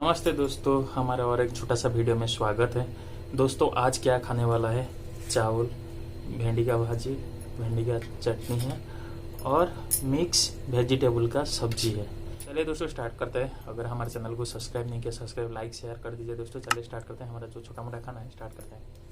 नमस्ते दोस्तों, हमारे और एक छोटा सा वीडियो में स्वागत है। दोस्तों आज क्या खाने वाला है, चावल, भिंडी का भाजी, भिंडी का चटनी है और मिक्स वेजिटेबल का सब्जी है। चलिए दोस्तों स्टार्ट करते हैं। अगर हमारे चैनल को सब्सक्राइब नहीं किया, सब्सक्राइब लाइक शेयर कर दीजिए। दोस्तों चलिए स्टार्ट करते हैं। हमारा जो छोटा मोटा खाना है स्टार्ट करते हैं।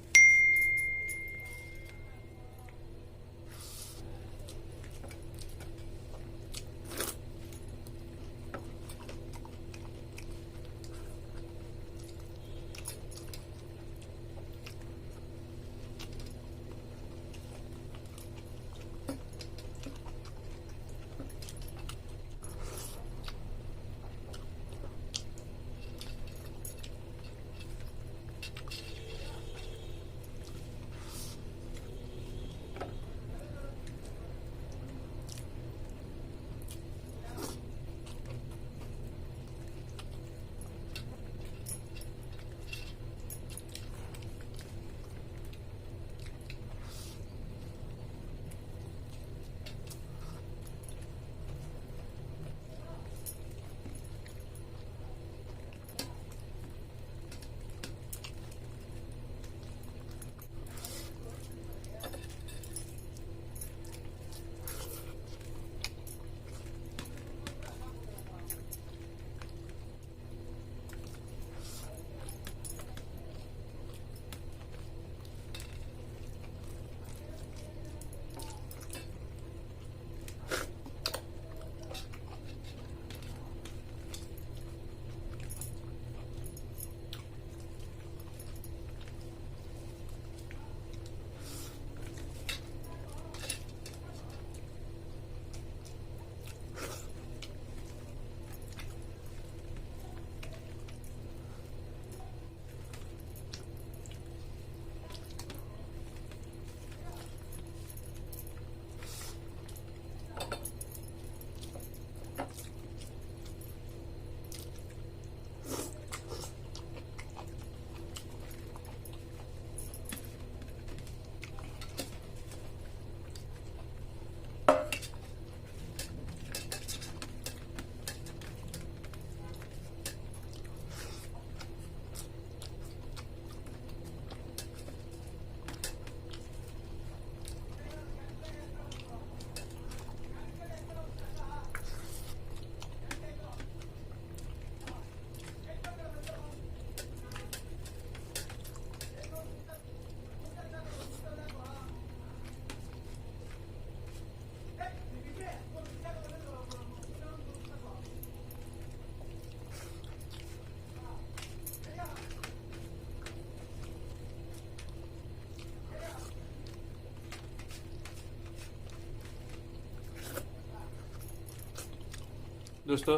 दोस्तों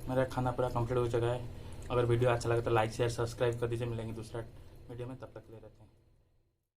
मेरा खाना पूरा कंप्लीट हो चुका है। अगर वीडियो अच्छा लगे तो लाइक शेयर सब्सक्राइब कर दीजिए। मिलेंगे दूसरा वीडियो में, तब तक ले रहते हैं।